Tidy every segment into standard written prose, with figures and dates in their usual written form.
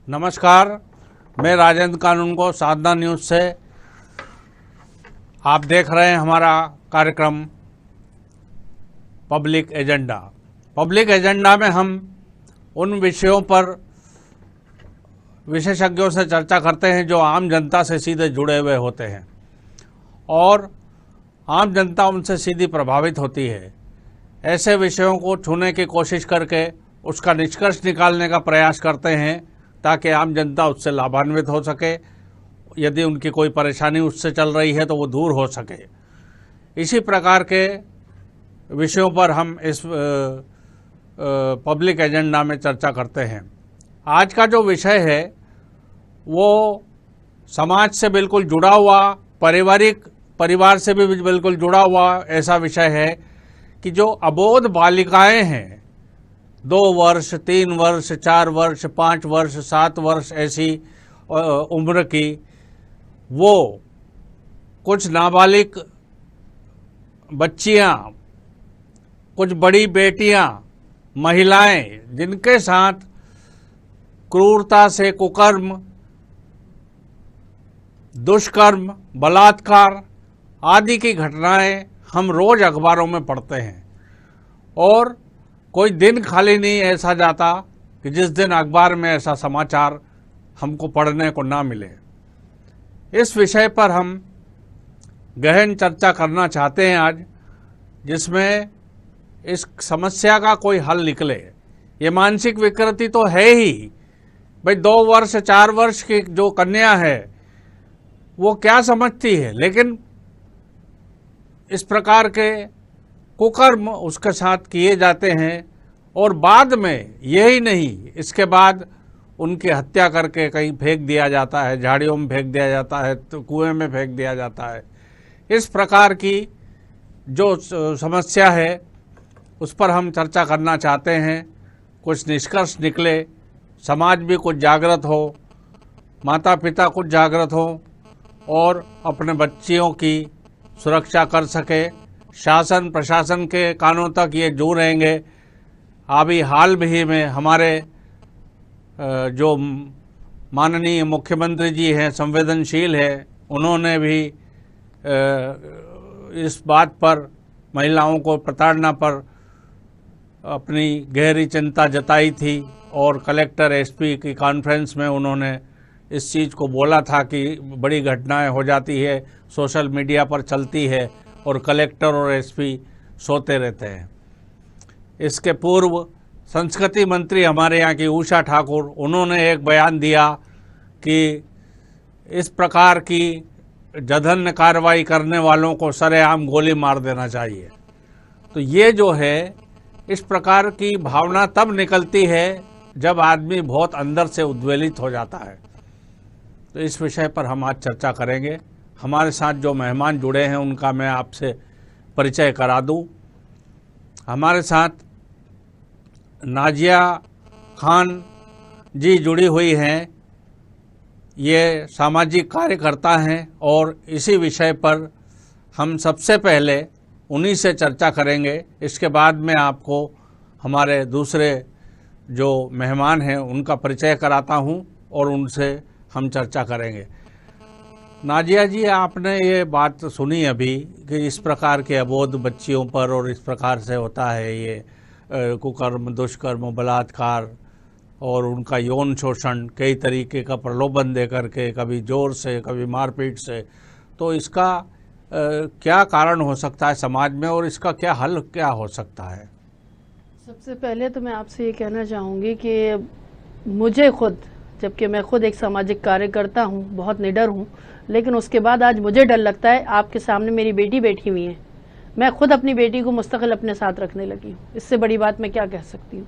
नमस्कार, मैं राजेंद्र कानून को साधना न्यूज़ से आप देख रहे हैं हमारा कार्यक्रम पब्लिक एजेंडा। पब्लिक एजेंडा में हम उन विषयों पर विशेषज्ञों से चर्चा करते हैं जो आम जनता से सीधे जुड़े हुए होते हैं और आम जनता उनसे सीधी प्रभावित होती है। ऐसे विषयों को छूने की कोशिश करके उसका निष्कर्ष निकालने का प्रयास करते हैं ताकि आम जनता उससे लाभान्वित हो सके। यदि उनकी कोई परेशानी उससे चल रही है तो वो दूर हो सके। इसी प्रकार के विषयों पर हम इस पब्लिक एजेंडा में चर्चा करते हैं। आज का जो विषय है वो समाज से बिल्कुल जुड़ा हुआ, परिवार से भी बिल्कुल जुड़ा हुआ ऐसा विषय है कि जो अबोध बालिकाएं हैं, 2 वर्ष, 3 वर्ष, 4 वर्ष, 5 वर्ष, 7 वर्ष ऐसी उम्र की, वो कुछ नाबालिग बच्चियां, कुछ बड़ी बेटियां, महिलाएं जिनके साथ क्रूरता से कुकर्म, दुष्कर्म, बलात्कार आदि की घटनाएं हम रोज अखबारों में पढ़ते हैं और कोई दिन खाली नहीं ऐसा जाता कि जिस दिन अखबार में ऐसा समाचार हमको पढ़ने को ना मिले। इस विषय पर हम गहन चर्चा करना चाहते हैं आज, जिसमें इस समस्या का कोई हल निकले। ये मानसिक विकृति तो है ही भाई, 2 वर्ष 4 वर्ष की जो कन्या है वो क्या समझती है, लेकिन इस प्रकार के कुकर्म उसके साथ किए जाते हैं और बाद में यही नहीं, इसके बाद उनकी हत्या करके कहीं फेंक दिया जाता है, झाड़ियों में फेंक दिया जाता है, तो कुएं में फेंक दिया जाता है। इस प्रकार की जो समस्या है उस पर हम चर्चा करना चाहते हैं, कुछ निष्कर्ष निकले, समाज भी कुछ जागृत हो, माता पिता कुछ जागृत हो और अपने बच्चियों की सुरक्षा कर सके। शासन प्रशासन के कानों तक ये जो रहेंगे। अभी हाल भी में हमारे जो माननीय मुख्यमंत्री जी हैं, संवेदनशील है, उन्होंने भी इस बात पर, महिलाओं को प्रताड़ना पर अपनी गहरी चिंता जताई थी और कलेक्टर एसपी की कॉन्फ्रेंस में उन्होंने इस चीज़ को बोला था कि बड़ी घटनाएं हो जाती है, सोशल मीडिया पर चलती है और कलेक्टर और एसपी सोते रहते हैं। इसके पूर्व संस्कृति मंत्री हमारे यहाँ की उषा ठाकुर, उन्होंने एक बयान दिया कि इस प्रकार की जघन्य कार्रवाई करने वालों को सरेआम गोली मार देना चाहिए। तो ये जो है, इस प्रकार की भावना तब निकलती है जब आदमी बहुत अंदर से उद्वेलित हो जाता है। तो इस विषय पर हम आज चर्चा करेंगे। हमारे साथ जो मेहमान जुड़े हैं उनका मैं आपसे परिचय करा दूं। हमारे साथ नाजिया खान जी जुड़ी हुई हैं। ये सामाजिक कार्यकर्ता हैं और इसी विषय पर हम सबसे पहले उन्हीं से चर्चा करेंगे। इसके बाद में आपको हमारे दूसरे जो मेहमान हैं उनका परिचय कराता हूं और उनसे हम चर्चा करेंगे। नाजिया जी, आपने ये बात सुनी अभी कि इस प्रकार के अबोध बच्चियों पर और इस प्रकार से होता है ये कुकर्म, दुष्कर्म, बलात्कार और उनका यौन शोषण, कई तरीके का प्रलोभन दे करके, कभी जोर से, कभी मारपीट से। तो इसका क्या कारण हो सकता है समाज में और इसका क्या हल क्या हो सकता है? सबसे पहले तो मैं आपसे ये कहना चाहूँगी कि मुझे खुद, जबकि मैं खुद एक सामाजिक कार्यकर्ता हूँ, बहुत निडर हूँ, लेकिन उसके बाद आज मुझे डर लगता है। आपके सामने मेरी बेटी बैठी हुई है, मैं खुद अपनी बेटी को मुस्तकिल अपने साथ रखने लगी हूँ। इससे बड़ी बात मैं क्या कह सकती हूँ।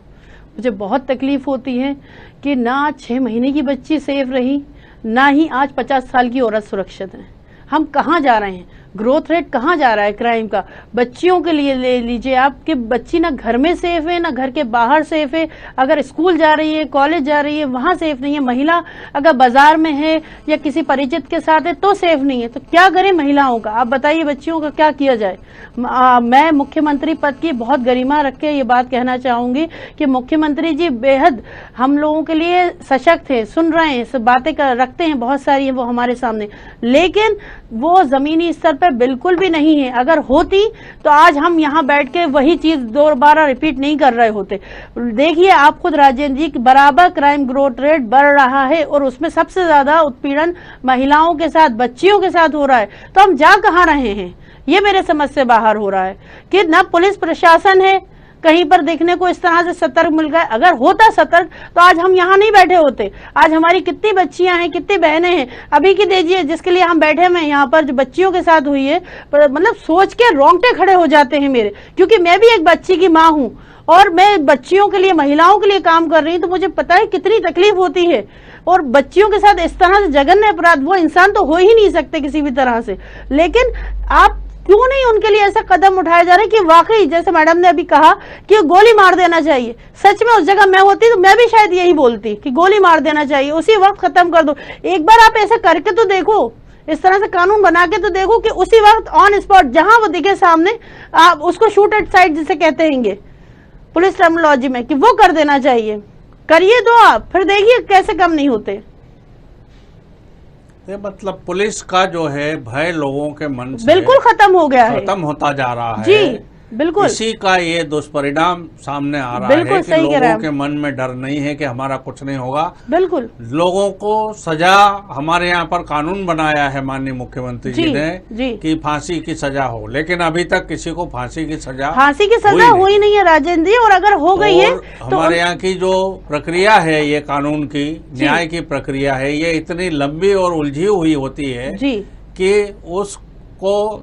मुझे बहुत तकलीफ़ होती है कि ना 6 महीने की बच्ची सेफ रही, ना ही आज 50 साल की औरत सुरक्षित है। हम कहाँ जा रहे हैं, ग्रोथ रेट कहाँ जा रहा है क्राइम का। बच्चियों के लिए ले लीजिए आप कि बच्ची ना घर में सेफ है ना घर के बाहर सेफ है, अगर स्कूल जा रही है कॉलेज जा रही है वहां सेफ नहीं है। महिला अगर बाजार में है या किसी परिचित के साथ है तो सेफ नहीं है। तो क्या करें महिलाओं का, आप बताइए बच्चियों का क्या किया जाए। मैं मुख्यमंत्री पद की बहुत गरिमा रख के ये बात कहना चाहूंगी कि मुख्यमंत्री जी बेहद हम लोगों के लिए सशक्त है, सुन रहे हैं, सब बातें रखते हैं बहुत सारी है वो हमारे सामने, लेकिन वो जमीनी स्तर पर बिल्कुल भी नहीं है। अगर होती तो आज हम यहाँ बैठ के वही चीज दोबारा रिपीट नहीं कर रहे होते। देखिए आप खुद राजेंद्र जी, बराबर क्राइम ग्रोथ रेट बढ़ रहा है और उसमें सबसे ज्यादा उत्पीड़न महिलाओं के साथ, बच्चियों के साथ हो रहा है। तो हम जा कहाँ रहे हैं, ये मेरे समझ से बाहर हो रहा है कि न पुलिस प्रशासन है कहीं पर देखने को इस तरह से सतर्क मिल गया। अगर होता सतर्क तो आज हम यहाँ नहीं बैठे होते। आज हमारी कितनी बच्चियां हैं, कितनी बहनें हैं, अभी की दीजिए जिसके लिए हम बैठे हुए यहाँ पर, जो बच्चियों के साथ हुई है, मतलब सोच के रोंगटे खड़े हो जाते हैं मेरे, क्योंकि मैं भी एक बच्ची की माँ हूँ और मैं बच्चियों के लिए, महिलाओं के लिए काम कर रही हूँ, तो मुझे पता है कितनी तकलीफ होती है। और बच्चियों के साथ इस तरह से जघन्य अपराध, वो इंसान तो हो ही नहीं सकते किसी भी तरह से, लेकिन आप क्यों नहीं उनके लिए ऐसा कदम उठाया जा रहा है कि वाकई जैसे मैडम ने अभी कहा कि गोली मार देना चाहिए। सच में उस जगह मैं होती तो मैं भी शायद यही बोलती कि गोली मार देना चाहिए, उसी वक्त खत्म कर दो। एक बार आप ऐसा करके तो देखो, इस तरह से कानून बना के तो देखो कि उसी वक्त ऑन स्पॉट जहां वो दिखे सामने, आप उसको शूट एट साइट जिसे कहते हैं पुलिस टर्मिनोलॉजी में, कि वो कर देना चाहिए। करिए तो आप, फिर देखिए कैसे कम नहीं होते। ये मतलब पुलिस का जो है भय लोगों के मन से बिल्कुल खत्म हो गया है, खत्म होता जा रहा है। जी बिल्कुल, इसी का ये दुष्परिणाम सामने आ रहा है कि लोगों के मन में डर नहीं है कि हमारा कुछ नहीं होगा। बिल्कुल, लोगों को सजा, हमारे यहाँ पर कानून बनाया है माननीय मुख्यमंत्री जी ने कि फांसी की सजा हो, लेकिन अभी तक किसी को फांसी की सजा हुई नहीं है राजेंद्र जी। और अगर हो गई है तो हमारे यहाँ की जो प्रक्रिया है, ये कानून की न्याय की प्रक्रिया है, ये इतनी लंबी और उलझी हुई होती है कि उसको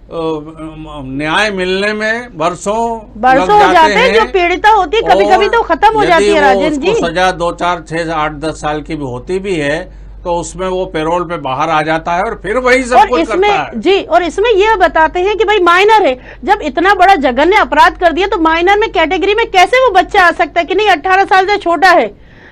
न्याय मिलने में वर्षों हो जाते हैं। जो पीड़िता होती है कभी कभी तो खत्म हो जाती है राजेंद्र जी। सजा 2, 4, 6, 8, 10 साल की भी होती भी है तो उसमें वो पेरोल पे बाहर आ जाता है और फिर वही सब कुछ करता है। जी, और इसमें ये बताते हैं कि भाई माइनर है, जब इतना बड़ा जघन्य अपराध कर दिया तो माइनर में कैटेगरी में कैसे वो बच्चा आ सकता है कि नहीं 18 साल से छोटा है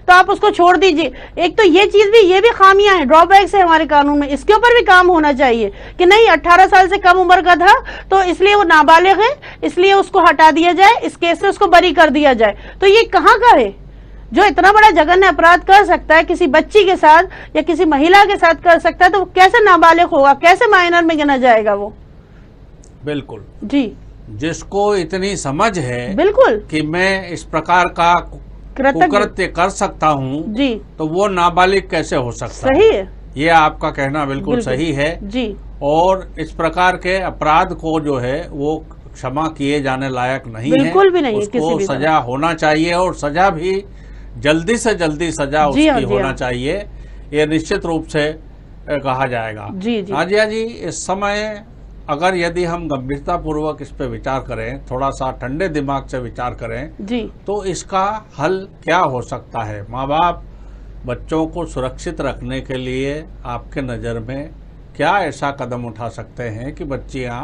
तो आप उसको छोड़ दीजिए। एक तो ये चीज भी, ये भी खामियां हैं, ड्रॉबैक्स है हमारे कानून में, इसके ऊपर भी काम होना चाहिए कि नहीं 18 साल से कम उम्र का था तो इसलिए वो नाबालिग है, इसलिए उसको हटा दिया जाए, इस केस से उसको बरी कर दिया जाए। तो ये कहाँ का है जो इतना बड़ा जघन्य अपराध कर सकता है किसी बच्ची के साथ या किसी महिला के साथ कर सकता है, तो कैसे नाबालिग होगा, कैसे माइनर में गिना जाएगा वो। बिल्कुल जी, जिसको इतनी समझ है बिल्कुल कि मैं इस प्रकार का कुकृत्य कर सकता हूँ जी, तो वो नाबालिग कैसे हो सकता सही है। ये आपका कहना बिल्कुल सही है जी। और इस प्रकार के अपराध को जो है वो क्षमा किए जाने लायक नहीं है, बिल्कुल भी नहीं, उसको सजा होना चाहिए और सजा भी जल्दी से जल्दी सजा उसकी होना चाहिए, ये निश्चित रूप से कहा जाएगा। जी जी। नाजिया जी, इस समय अगर यदि हम गंभीरता पूर्वक इस पे विचार करें, थोड़ा सा ठंडे दिमाग से विचार करें जी, तो इसका हल क्या हो सकता है? माँ बाप बच्चों को सुरक्षित रखने के लिए आपके नज़र में क्या ऐसा कदम उठा सकते हैं कि बच्चियाँ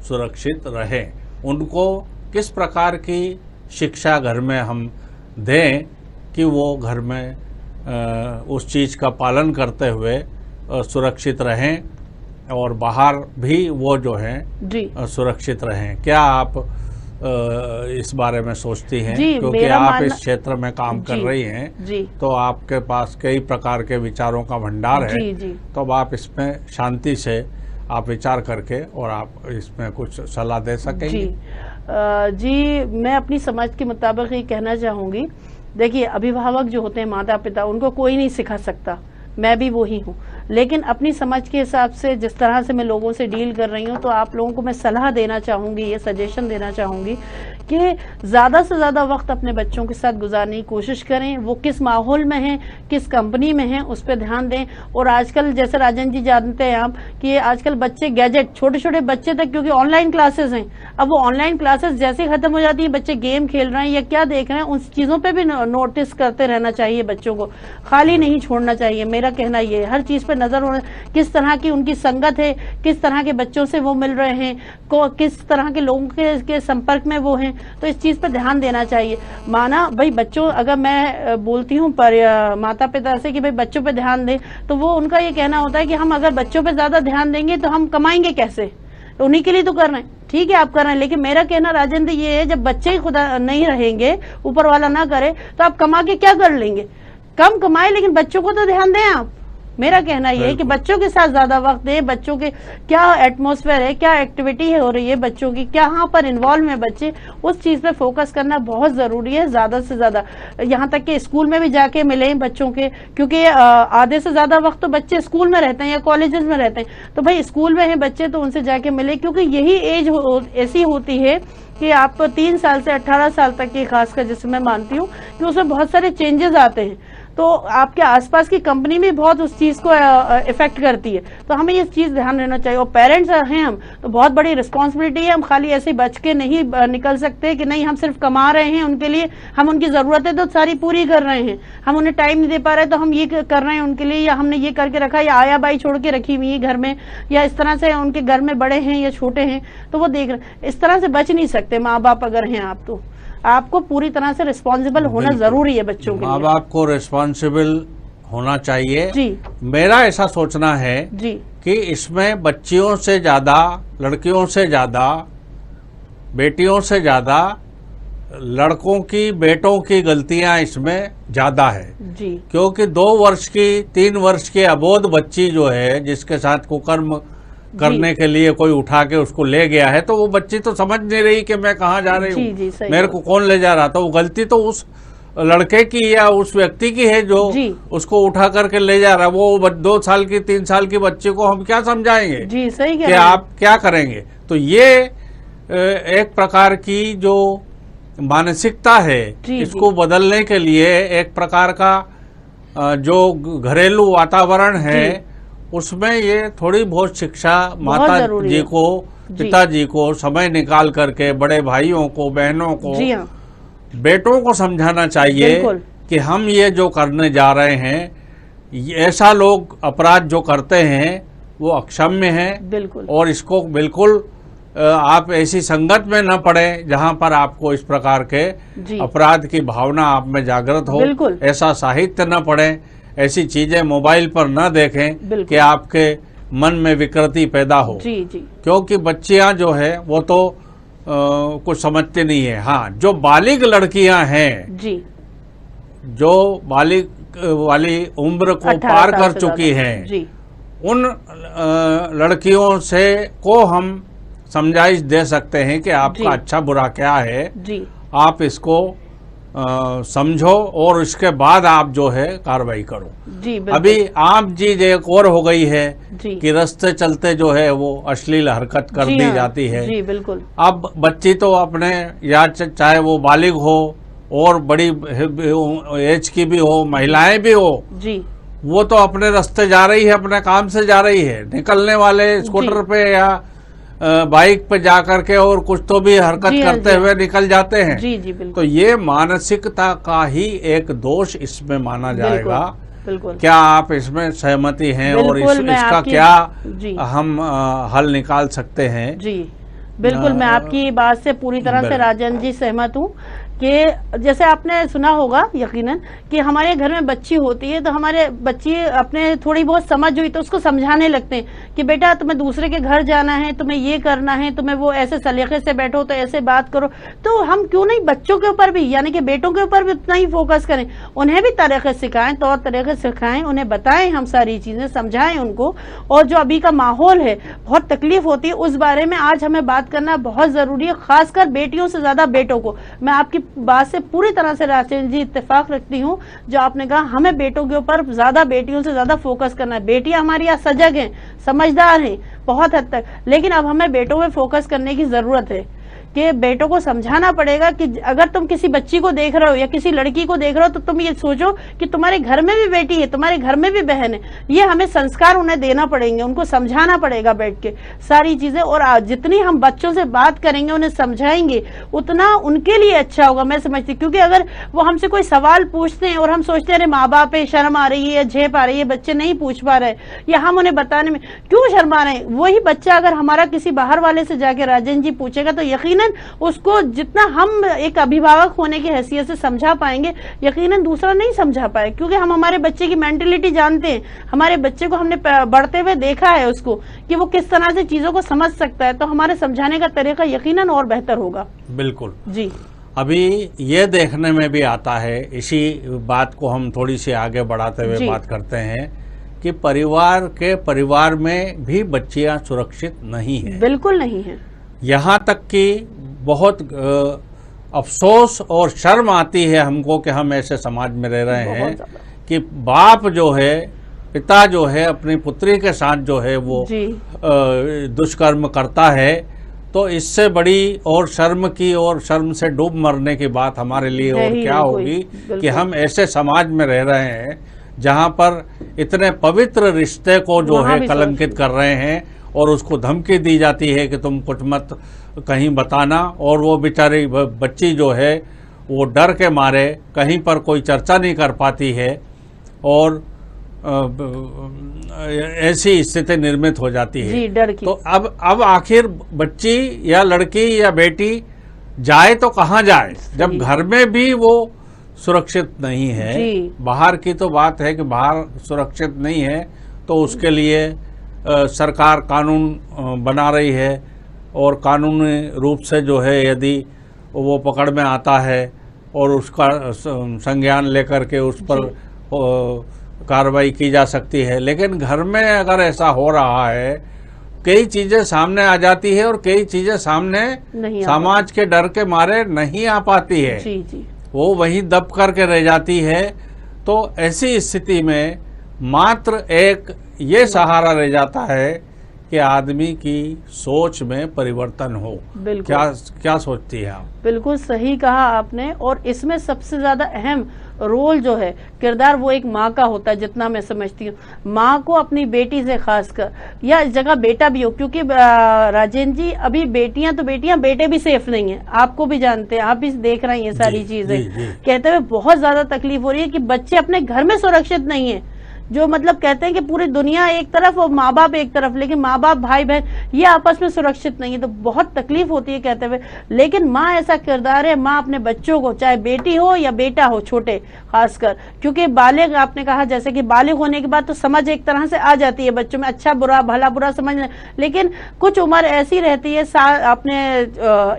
सुरक्षित रहें? उनको किस प्रकार की शिक्षा घर में हम दें कि वो घर में उस चीज़ का पालन करते हुए सुरक्षित रहें और बाहर भी वो जो हैं सुरक्षित रहें? क्या आप इस बारे में सोचती हैं? क्योंकि आप इस क्षेत्र में काम कर रही हैं तो आपके पास कई प्रकार के विचारों का भंडार है, तो अब आप इसमें शांति से आप विचार करके और आप इसमें कुछ सलाह दे सकेंगे? जी, मैं अपनी समझ के मुताबिक ये कहना चाहूँगी। देखिए, अभिभावक जो होते हैं, माता पिता, उनको कोई नहीं सिखा सकता, मैं भी वही हूँ, लेकिन अपनी समझ के हिसाब से जिस तरह से मैं लोगों से डील कर रही हूँ, तो आप लोगों को मैं सलाह देना चाहूँगी, ये सजेशन देना चाहूँगी कि ज़्यादा से ज़्यादा वक्त अपने बच्चों के साथ गुजारने की कोशिश करें। वो किस माहौल में हैं, किस कंपनी में हैं, उस पर ध्यान दें। और आजकल जैसे राजन जी जानते हैं आप कि आजकल बच्चे गैजेट, छोटे छोटे बच्चे तक, क्योंकि ऑनलाइन क्लासेस हैं, अब वो ऑनलाइन क्लासेस जैसे खत्म हो जाती है, बच्चे गेम खेल रहे हैं या क्या देख रहे हैं, उन चीज़ों पर भी नोटिस करते रहना चाहिए। बच्चों को खाली नहीं छोड़ना चाहिए, मेरा कहना ये, हर चीज़ पर नजर होना, किस तरह की उनकी संगत है, किस तरह के बच्चों से वो मिल रहे हैं, किस तरह के लोगों के संपर्क में वो हैं, तो इस चीज पर ध्यान देना चाहिए। माना भाई बच्चों, अगर मैं बोलती हूँ पर माता पिता से कि भाई बच्चों पे ध्यान दें, तो वो उनका ये कहना होता है कि हम अगर बच्चों पे ज्यादा ध्यान देंगे तो हम कमाएंगे कैसे, उन्हीं के लिए तो कर रहे हैं। ठीक है आप कर रहे हैं, लेकिन मेरा कहना राजेंद्र ये है, जब बच्चे ही खुदा नहीं रहेंगे, ऊपर वाला ना करे, तो आप कमा के क्या कर लेंगे? कम कमाए लेकिन बच्चों को तो ध्यान दें आप। मेरा कहना ये है कि बच्चों के साथ ज्यादा वक्त दें, बच्चों के क्या एटमॉस्फेयर है, क्या एक्टिविटी है हो रही है बच्चों की, क्या यहाँ पर इन्वॉल्व है बच्चे, उस चीज पे फोकस करना बहुत जरूरी है, ज्यादा से ज्यादा। यहाँ तक कि स्कूल में भी जाके मिले बच्चों के, क्योंकि आधे से ज्यादा वक्त तो बच्चे स्कूल में रहते हैं या कॉलेजेस में रहते हैं, तो भाई स्कूल में है बच्चे तो उनसे जाके मिले, क्योंकि यही एज ऐसी होती है कि आप 3 साल से 18 साल तक की, खासकर जिसमें मैं मानती हूँ कि उसमें बहुत सारे चेंजेस आते हैं, तो आपके आसपास की कंपनी भी बहुत उस चीज को इफेक्ट करती है, तो हमें ये चीज ध्यान रहना चाहिए। और पेरेंट्स हैं हम, तो बहुत बड़ी रिस्पॉन्सिबिलिटी है, हम खाली ऐसे बच के नहीं निकल सकते कि नहीं हम सिर्फ कमा रहे हैं उनके लिए, हम उनकी जरूरतें तो सारी पूरी कर रहे हैं, हम उन्हें टाइम नहीं दे पा रहे तो हम ये कर रहे हैं उनके लिए, या हमने ये करके रखा, या आया बाई छोड़ के रखी हुई है घर में, या इस तरह से उनके घर में बड़े हैं या छोटे हैं तो वो देख रहे। इस तरह से बच नहीं सकते माँ बाप अगर हैं आप, तो आपको पूरी तरह से रिस्पॉन्सिबल होना जरूरी है बच्चों के लिए। माँ बाप को रिस्पॉन्सिबल होना चाहिए जी। मेरा ऐसा सोचना है जी कि इसमें बच्चियों से ज्यादा, लड़कियों से ज्यादा, बेटियों से ज्यादा लड़कों की, बेटों की गलतियां इसमें ज्यादा है जी। क्योंकि 2 वर्ष की, 3 वर्ष की अबोध बच्ची जो है, जिसके साथ कुकर्म करने के लिए कोई उठा के उसको ले गया है, तो वो बच्ची तो समझ नहीं रही कि मैं कहाँ जा रही हूँ, मेरे को कौन ले जा रहा था। वो गलती तो उस लड़के की या उस व्यक्ति की है जो उसको उठा करके ले जा रहा है। वो 2 साल की, 3 साल की बच्ची को हम क्या समझाएंगे जी, सही कि आप क्या करेंगे। तो ये एक प्रकार की जो मानसिकता है, इसको बदलने के लिए एक प्रकार का जो घरेलू वातावरण है उसमें ये थोड़ी बहुत शिक्षा माता जी को, पिताजी को समय निकाल करके, बड़े भाइयों को, बहनों को, बेटों को समझाना चाहिए कि हम ये जो करने जा रहे हैं, ऐसा लोग अपराध जो करते हैं वो अक्षम्य है, और इसको बिल्कुल आप ऐसी संगत में न पड़े जहां पर आपको इस प्रकार के अपराध की भावना आप में जागृत हो, ऐसा साहित्य न पढ़े, ऐसी चीजें मोबाइल पर न देखें कि आपके मन में विकृति पैदा हो। जी जी। क्योंकि बच्चियां जो है वो तो कुछ समझती नहीं है। हाँ, जो बालिग लड़कियां हैं जी, जो बालिग वाली उम्र को पार कर चुकी हैं जी, उन लड़कियों से को हम समझाइश दे सकते हैं कि आपका अच्छा बुरा क्या है जी, आप इसको समझो और इसके बाद आप जो है कार्रवाई करो जी। अभी आम चीज एक और हो गई है कि रास्ते चलते जो है वो अश्लील हरकत कर दी जाती है जी, बिल्कुल। अब बच्ची तो अपने, या चाहे वो बालिग हो और बड़ी एज की भी हो, महिलाएं भी हो जी, वो तो अपने रास्ते जा रही है, अपने काम से जा रही है, निकलने वाले स्कूटर पे या बाइक पे जा करके और कुछ तो भी हरकत करते हुए निकल जाते हैं जी जी, बिल्कुल। तो ये मानसिकता का ही एक दोष इसमें माना जाएगा। बिल्कुल। क्या आप इसमें सहमति हैं और इसका क्या हम हल निकाल सकते हैं? जी बिल्कुल, मैं आपकी बात से पूरी तरह से राजन जी सहमत हूँ कि जैसे आपने सुना होगा यकीनन कि हमारे घर में बच्ची होती है तो हमारे बच्ची अपने थोड़ी बहुत समझ हुई तो उसको समझाने लगते हैं कि बेटा तुम्हें दूसरे के घर जाना है, तुम्हें ये करना है, तुम्हें वो ऐसे सलीके से बैठो, तो ऐसे बात करो। तो हम क्यों नहीं बच्चों के ऊपर भी, यानी कि बेटों के ऊपर भी उतना ही फोकस करें, उन्हें भी तरीके सिखाएं, तौर तरीके सिखाएं, उन्हें बताएं, हम सारी चीजें समझाएं उनको। और जो अभी का माहौल है, बहुत तकलीफ होती है, उस बारे में आज हमें बात करना बहुत जरूरी है, खासकर बेटियों से ज्यादा बेटों को। मैं आपकी बात से पूरी तरह से राजेंद्र जी इत्तेफाक रखती हूँ जो आपने कहा, हमें बेटों के ऊपर ज्यादा, बेटियों से ज्यादा फोकस करना है। बेटियां हमारी यहाँ सजग हैं, समझदार हैं बहुत हद तक, लेकिन अब हमें बेटों में फोकस करने की जरूरत है कि बेटों को समझाना पड़ेगा कि अगर तुम किसी बच्ची को देख रहे हो या किसी लड़की को देख रहे हो तो तुम ये सोचो कि तुम्हारे घर में भी बेटी है, तुम्हारे घर में भी बहन है। ये हमें संस्कार उन्हें देना पड़ेंगे, उनको समझाना पड़ेगा बैठ के सारी चीजें। और जितनी हम बच्चों से बात करेंगे, उन्हें समझाएंगे, उतना उनके लिए अच्छा होगा, मैं समझती। क्योंकि अगर वो हमसे कोई सवाल पूछते हैं और हम सोचते हैं अरे माँ बाप पे शर्म आ रही है, झेप आ रही है, बच्चे नहीं पूछ पा रहे या हम उन्हें बताने में क्यों शर्मा रहे हैं, वही बच्चा अगर हमारा किसी बाहर वाले से जाके राजन जी पूछेगा तो यकीनन उसको जितना हम एक अभिभावक होने की हैसियत से समझा पाएंगे, यकीनन दूसरा नहीं समझा पाए। क्योंकि हम हमारे बच्चे की मेंटेलिटी जानते हैं, हमारे बच्चे को हमने बढ़ते हुए देखा है उसको कि वो किस तरह से चीजों को समझ सकता है, तो हमारे समझाने का तरीका यकीनन और बेहतर होगा। बिल्कुल जी। अभी ये देखने में भी आता है, इसी बात को हम थोड़ी सी आगे बढ़ाते हुए बात करते हैं कि परिवार में भी बच्चियां सुरक्षित नहीं है। बिल्कुल नहीं है। यहाँ तक कि बहुत अफसोस और शर्म आती है हमको कि हम ऐसे समाज में रह रहे हैं कि बाप जो है, पिता जो है, अपनी पुत्री के साथ जो है वो दुष्कर्म करता है, तो इससे बड़ी और शर्म की और शर्म से डूब मरने की बात हमारे लिए और क्या होगी कि हम ऐसे समाज में रह रहे हैं जहां पर इतने पवित्र रिश्ते को जो है कलंकित कर रहे हैं और उसको धमकी दी जाती है कि तुम कुछ मत कहीं बताना, और वो बेचारी बच्ची जो है वो डर के मारे कहीं पर कोई चर्चा नहीं कर पाती है और ऐसी स्थिति निर्मित हो जाती है। जी, डर की। तो अब आखिर बच्ची या लड़की या बेटी जाए तो कहाँ जाए जब घर में भी वो सुरक्षित नहीं है। बाहर की तो बात है कि बाहर सुरक्षित नहीं है, तो उसके लिए सरकार कानून बना रही है और कानूनी रूप से जो है यदि वो पकड़ में आता है और उसका संज्ञान लेकर के उस पर कार्रवाई की जा सकती है। लेकिन घर में अगर ऐसा हो रहा है, कई चीजें सामने आ जाती है और कई चीजें सामने समाज के डर के मारे नहीं आ पाती है। जी। वो वहीं दब करके रह जाती है। तो ऐसी स्थिति में मात्र एक ये सहारा रह जाता है कि आदमी की सोच में परिवर्तन हो। क्या सोचती है आप? बिल्कुल सही कहा आपने। और इसमें सबसे ज्यादा अहम रोल जो है, किरदार, वो एक माँ का होता है। जितना मैं समझती हूँ, माँ को अपनी बेटी से खासकर, या इस जगह बेटा भी हो, क्योंकि राजेंद्र जी अभी बेटियां तो बेटियां, बेटे भी सेफ नहीं है, आपको भी जानते हैं, आप भी देख रहे हैं ये सारी चीजें। कहते हुए बहुत ज्यादा तकलीफ हो रही है कि बच्चे अपने घर में सुरक्षित नहीं है। जो मतलब कहते हैं कि पूरी दुनिया एक तरफ और माँ बाप एक तरफ, लेकिन माँ बाप भाई बहन ये आपस में सुरक्षित नहीं है, तो बहुत तकलीफ होती है कहते हुए। लेकिन माँ ऐसा किरदार है, माँ अपने बच्चों को, चाहे बेटी हो या बेटा हो, छोटे खासकर, क्योंकि बालिग, आपने कहा जैसे कि बालिग होने के बाद तो समझ एक तरह से आ जाती है बच्चों में, अच्छा बुरा भला बुरा समझ, लेकिन कुछ उम्र ऐसी रहती है, आपने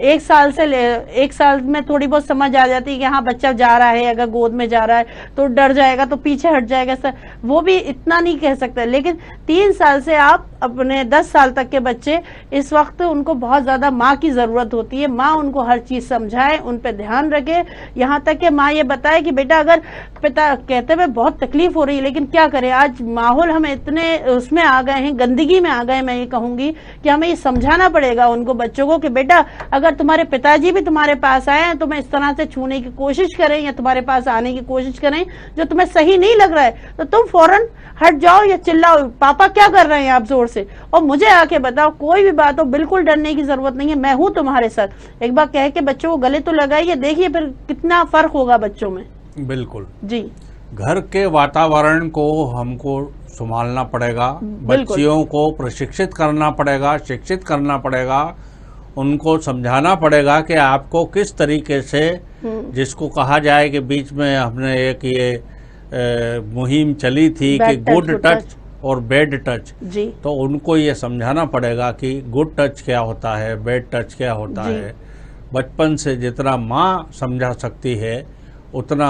1 साल में थोड़ी बहुत समझ आ जाती है कि हाँ बच्चा जा रहा है, अगर गोद में जा रहा है तो डर जाएगा, तो पीछे हट जाएगा, वो भी इतना नहीं कह सकते। लेकिन 3 साल से आप अपने 10 साल तक के बच्चे, इस वक्त उनको बहुत ज्यादा माँ की जरूरत होती है। माँ उनको हर चीज समझाए, उन पे ध्यान रखे, यहाँ तक कि माँ ये बताए कि बेटा अगर पिता कहते हुए बहुत तकलीफ हो रही है, लेकिन क्या करें, आज माहौल हम इतने उसमें आ गए हैं, गंदगी में आ गए, मैं ये कहूंगी कि हमें ये समझाना पड़ेगा उनको, बच्चों को, कि बेटा अगर तुम्हारे पिताजी भी तुम्हारे पास आए तो मैं इस तरह से छूने की कोशिश करें या तुम्हारे पास आने की कोशिश करें जो तुम्हें सही नहीं लग रहा है, तो तुम फौरन हट जाओ या चिल्लाओ, पापा क्या कर रहे हैं आप, जोर से, और मुझे आके बताओ। कोई भी बात हो, बिल्कुल डरने की जरूरत नहीं है, मैं हूं तुम्हारे साथ। एक बार कह के बच्चों को गले तो लगाइए, देखिए फिर कितना फर्क होगा बच्चों में। बिल्कुल जी। घर के वातावरण को हमको संभालना पड़ेगा, बच्चियों को प्रशिक्षित करना पड़ेगा, शिक्षित करना पड़ेगा, उनको समझाना पड़ेगा कि आपको किस तरीके से, जिसको कहा जाए कि बीच में हमने एक ये मुहिम चली थी कि गुड टच और बैड टच, तो उनको ये समझाना पड़ेगा कि गुड टच क्या होता है, बैड टच क्या होता है। बचपन से जितना माँ समझा सकती है उतना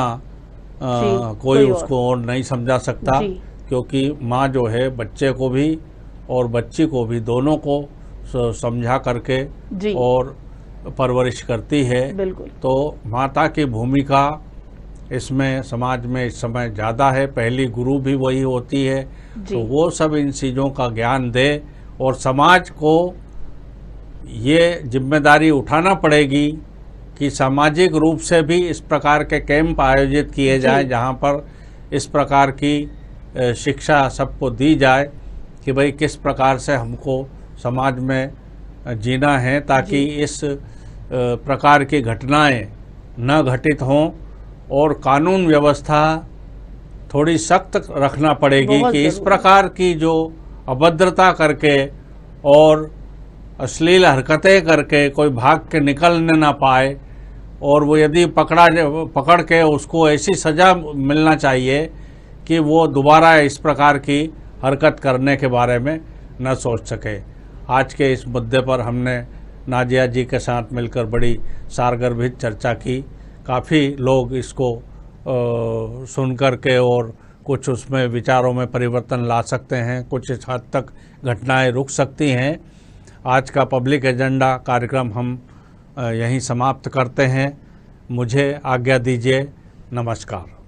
कोई उसको और नहीं समझा सकता, क्योंकि माँ जो है बच्चे को भी और बच्ची को भी, दोनों को समझा करके और परवरिश करती है। तो माता की भूमिका इसमें समाज में इस समय ज़्यादा है, पहली गुरु भी वही होती है। तो वो सब इन चीज़ों का ज्ञान दे और समाज को ये जिम्मेदारी उठाना पड़ेगी कि सामाजिक रूप से भी इस प्रकार के कैंप आयोजित किए जाएं जहां पर इस प्रकार की शिक्षा सबको दी जाए कि भाई किस प्रकार से हमको समाज में जीना है, ताकि इस प्रकार की घटनाएं न घटित हों और कानून व्यवस्था थोड़ी सख्त रखना पड़ेगी कि इस प्रकार की जो अभद्रता करके और अश्लील हरकतें करके कोई भाग के निकलने ना पाए, और वो यदि पकड़ के उसको ऐसी सज़ा मिलना चाहिए कि वो दोबारा इस प्रकार की हरकत करने के बारे में न सोच सके। आज के इस मुद्दे पर हमने नाजिया जी के साथ मिलकर बड़ी सारगर्भित चर्चा की। काफ़ी लोग इसको सुन कर के और कुछ उसमें विचारों में परिवर्तन ला सकते हैं, कुछ इस हद तक घटनाएं रुक सकती हैं। आज का पब्लिक एजेंडा कार्यक्रम हम यहीं समाप्त करते हैं। मुझे आज्ञा दीजिए। नमस्कार।